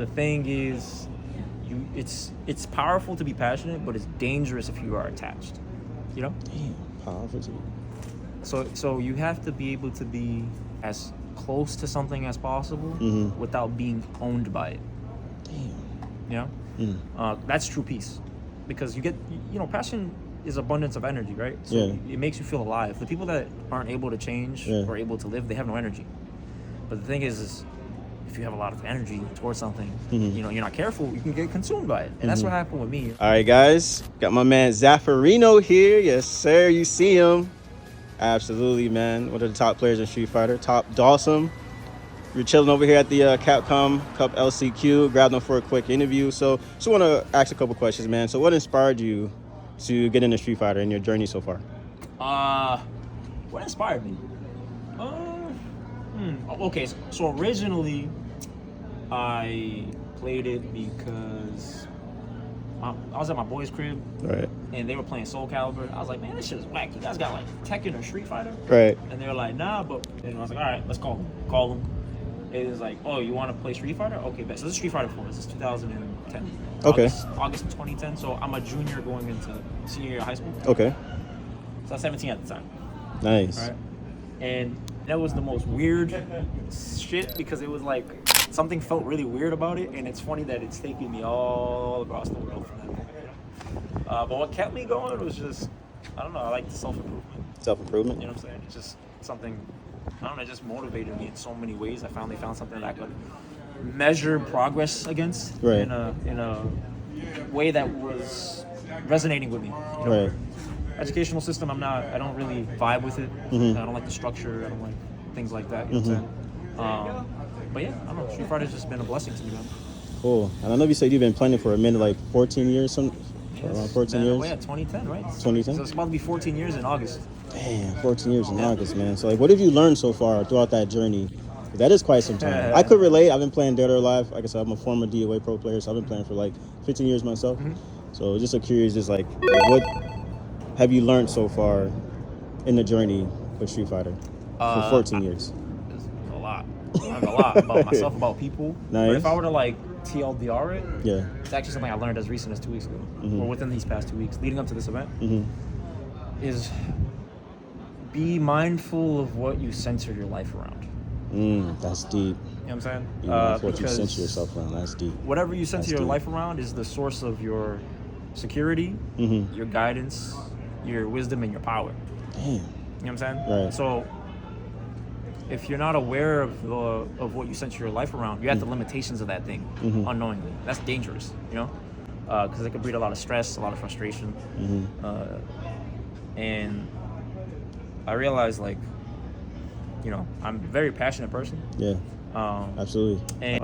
the thing is, it's powerful to be passionate, but it's dangerous if you are attached. You know? Damn, powerful too. So you have to be able to be as close to something as possible without being owned by it. Damn. You know? That's true peace, because you get, passion is abundance of energy, right? So it makes you feel alive. The people that aren't able to change or able to live, they have no energy. But the thing is if you have a lot of energy towards something, you're not careful, you can get consumed by it. And that's what happened with me. All right, guys. Got my man Zaferino here. Yes, sir. You see him. Absolutely, man. One of the top players in Street Fighter. Top Dawson. We're chilling over here at the Capcom Cup LCQ. Grabbed him for a quick interview. So just want to ask a couple questions, man. So what inspired you to get into Street Fighter in your journey so far? What inspired me? Okay, so originally I played it because I was at my boy's crib, right? And they were playing Soul Calibur. I was like, man, this shit is whack. You guys got like Tekken or Street Fighter, right? And they were like, nah, but and I was like, all right, let's call them. It was like, oh, you want to play Street Fighter? Okay, bet. So this is Street Fighter 4. This is 2010. Okay. August 2010. So I'm a junior going into senior year of high school. Okay. So I was 17 at the time. Nice. All right. And that was the most weird shit, because it was like something felt really weird about it, and it's funny that it's taking me all across the world from that. But what kept me going was just, I don't know, I like the self-improvement. Self-improvement? You know what I'm saying? It's just something, I don't know, it just motivated me in so many ways. I finally found something that I could measure progress against in a way that was resonating with me. You know? Right. Educational system, I don't really vibe with it. I don't like the structure. I don't like things like that. You know what I'm saying? But yeah, I don't know. Street Fighter's just been a blessing to me, man. Cool. And I know you said you've been playing for a minute, like 14 years, around 14 years? Oh yeah, 2010, right? 2010? So it's about to be 14 years in August. Damn, 14 years in August, man. So like, what have you learned so far throughout that journey? That is quite some time. I could relate. I've been playing Dead or Alive. Like I said, I'm a former DOA pro player, so I've been playing for like 15 years myself. So just so curious, just like what have you learned so far in the journey with Street Fighter for 14 years? A lot. I learned a lot about myself, about people. Nice. But if I were to like TLDR it, yeah, it's actually something I learned as recent as 2 weeks ago, or within these past 2 weeks, leading up to this event, is be mindful of what you center your life around. That's deep. You know what I'm saying? What you center yourself around, that's deep. Whatever you center your life around is the source of your security, your guidance, your wisdom, and your power. Damn. You know what I'm saying? Right. So if you're not aware of what you center your life around, you're at the limitations of that thing unknowingly. That's dangerous, you know? Because it could breed a lot of stress, a lot of frustration. And I realized, like, I'm a very passionate person. Yeah. Absolutely. And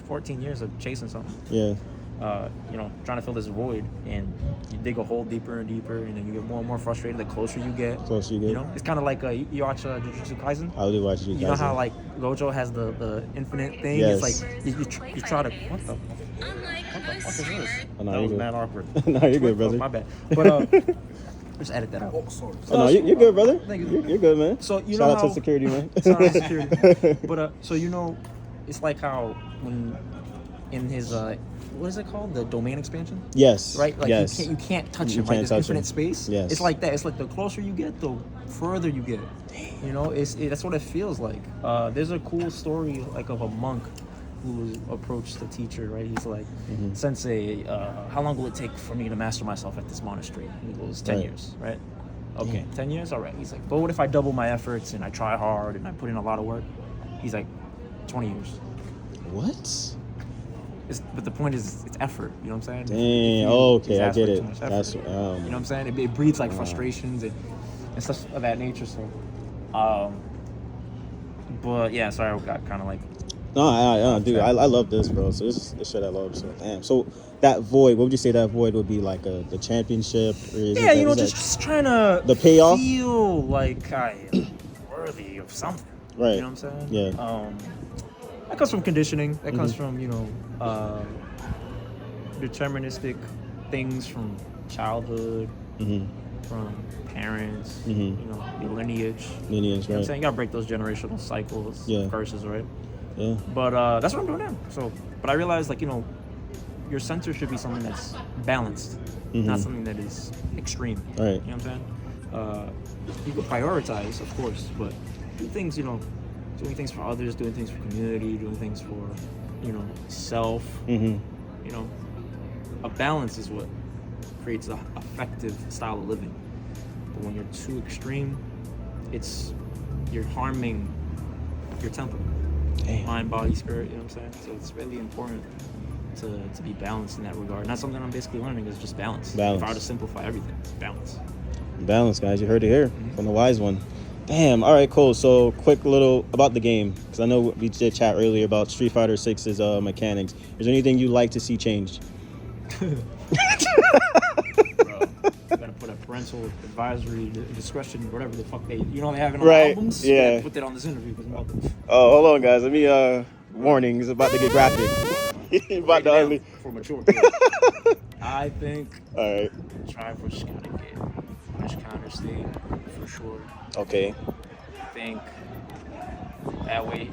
14 years of chasing something. Yeah. Trying to fill this void, and you dig a hole deeper and deeper, and then you get more and more frustrated the closer you get. It's kind of like you watch Jujutsu Kaisen. I do watch Jujutsu Kaisen. You know how like Gojo has the infinite thing? Yes. It's like you try to, what the fuck is this? Oh, no, that was good. mad awkward. No, you're good, brother. My bad. But just edit that out. Oh, no, you're good, brother. Thank you. You're good, man. So you Shout know out how, to security, man. Shout out to security. But so it's like how when in his what is it called? The domain expansion? Yes. Right? Like yes. you can't touch You him, right? can't This touch infinite him. space. Yes. It's like that. It's like the closer you get, the further you get. Damn. That's what it feels like. There's a cool story like of a monk who approached the teacher, right? He's like, Sensei, how long will it take for me to master myself at this monastery? And he goes, 10 years, right? Okay, 10 years? All right. He's like, but what if I double my efforts and I try hard and I put in a lot of work? He's like, 20 years. What? But the point is, it's effort. You know what I'm saying? Dang. Okay, I get it. That's you know what I'm saying? It breeds like frustrations and stuff of that nature. So, but yeah, sorry, I got kind of like. No, dude, I love this, bro. So this shit I love. So damn. So that void, what would you say that void would be, like the championship? Or is just trying to the payoff. Feel like I am worthy of something. Right. You know what I'm saying? Yeah. That comes from conditioning. That comes from deterministic things from childhood, from parents, your lineage. Lineage, You know what I'm right? saying? You gotta break those generational cycles, curses, right? Yeah. But that's what I'm doing now. So, but I realized, like, your center should be something that's balanced, not something that is extreme. Right. You know what I'm saying? You could prioritize, of course, but do things, doing things for others, doing things for community, doing things for, self. A balance is what creates an effective style of living. But when you're too extreme, you're harming your temple. Damn. Mind, body, spirit, you know what I'm saying? So it's really important to be balanced in that regard. And that's something I'm basically learning is just balance. If I were to simplify everything, it's balance. Balance, guys. You heard it here from the wise one. Damn. All right, cool. So quick little about the game, because I know we did chat earlier about Street Fighter 6's mechanics. Is there anything you'd like to see changed? Bro, you gotta put a parental advisory discretion, whatever the fuck they have in all the albums. Yeah. Put that on this interview. Oh, hold on, guys. Let me warning. It's about to get graphic. About to ugly. For mature. I think. All right. Drivers gotta get punish counter state for sure. Okay. I think that way,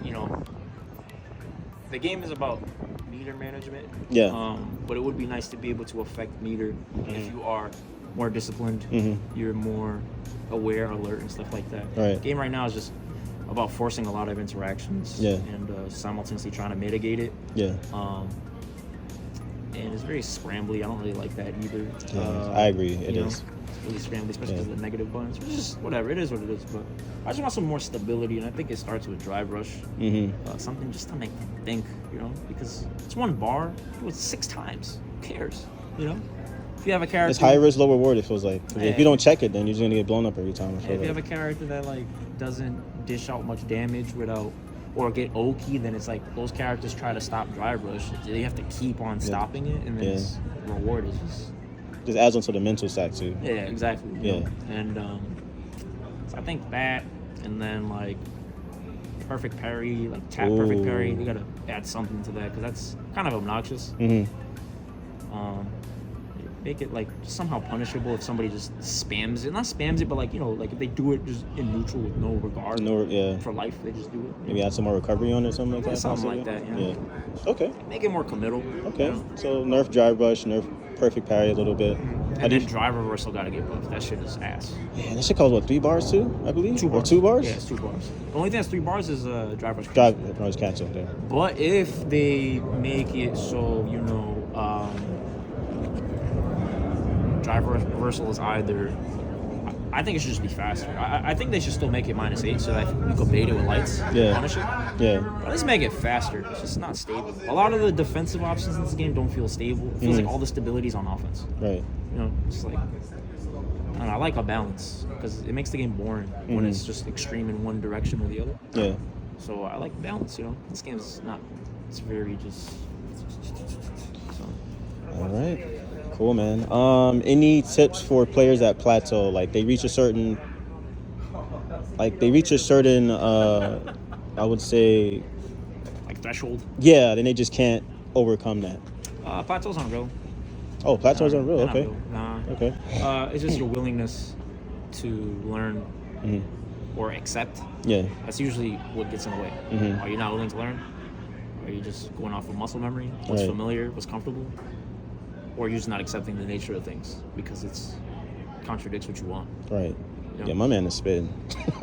the game is about meter management. Yeah. But it would be nice to be able to affect meter if you are more disciplined. You're more aware, alert, and stuff like that. Right. The game right now is just about forcing a lot of interactions and simultaneously trying to mitigate it. Yeah. And it's very scrambly. I don't really like that either. Yeah, I agree. It is. It's really scrambly, especially because of the negative buttons. Which is just whatever. It is what it is. But I just want some more stability, and I think it starts with Drive Rush. Something just to make them think, because it's one bar. Do it 6 times. Who cares? If you have a character, it's high risk, low reward. It feels like Yeah. if you don't check it, then you're just gonna get blown up every time. If you have a character that doesn't dish out much damage without or get Oki, then it's like those characters try to stop Drive Rush. They have to keep on stopping it, and then its reward is just adds on to the mental stack too. Yeah, exactly. Yeah. And so I think that, and then perfect parry, tap perfect parry. You gotta add something to that because that's kind of obnoxious. Make it just somehow punishable if somebody just spams it. Not spams it, but if they do it just in neutral with no regard for life, they just do it. Maybe add some more recovery on it, something like that. Something like that. Yeah. Okay. Make it more committal. Okay. So nerf Drive Rush, nerf perfect parry a little bit. And then drive reversal gotta get buffed. That shit is ass. Yeah, that shit costs 3 bars too, I believe? 2 bars. Or 2 bars? Yeah, it's 2 bars. The only thing that's 3 bars is Drive Rush. Drive Rush cancel there. But if they make it so, Drive reversal is either, I think it should just be faster. I think they should still make it -8 so that you could bait it with lights. Yeah. Punish it. Yeah. But let's make it faster. It's just not stable. A lot of the defensive options in this game don't feel stable. It feels like all the stability's on offense. Right. It's like, I don't know, I like a balance because it makes the game boring when it's just extreme in one direction or the other. Yeah. So I like balance, This game's not, it's very just, so. All right. Cool, man. Any tips for players that plateau? They reach a certain, I would say, Threshold? Yeah, then they just can't overcome that. Plateaus aren't real. Oh, plateaus aren't real? They're Okay. not real. Nah. Okay. It's just your willingness to learn or accept. Yeah. That's usually what gets in the way. Are you not willing to learn? Are you just going off of muscle memory? What's familiar? What's comfortable? Or you're just not accepting the nature of things because it contradicts what you want. Right. Yeah, my man is spitting.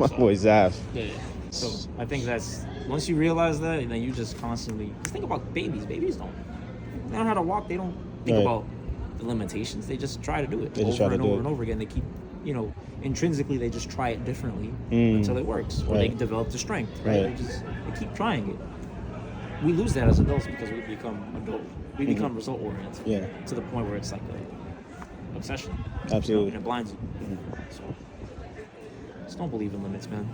My boy Zaf. Yeah. So I think that's, once you realize that, then you just constantly, just think about babies. Babies don't know how to walk. They don't think about the limitations. They just try to do it over and over again. They keep, intrinsically they just try it differently until it works. Or they develop the strength, right? They keep trying it. We lose that as adults because we become adult. We become result oriented. Yeah. To the point where it's like a obsession. Absolutely. And it blinds you. So just don't believe in limits, man.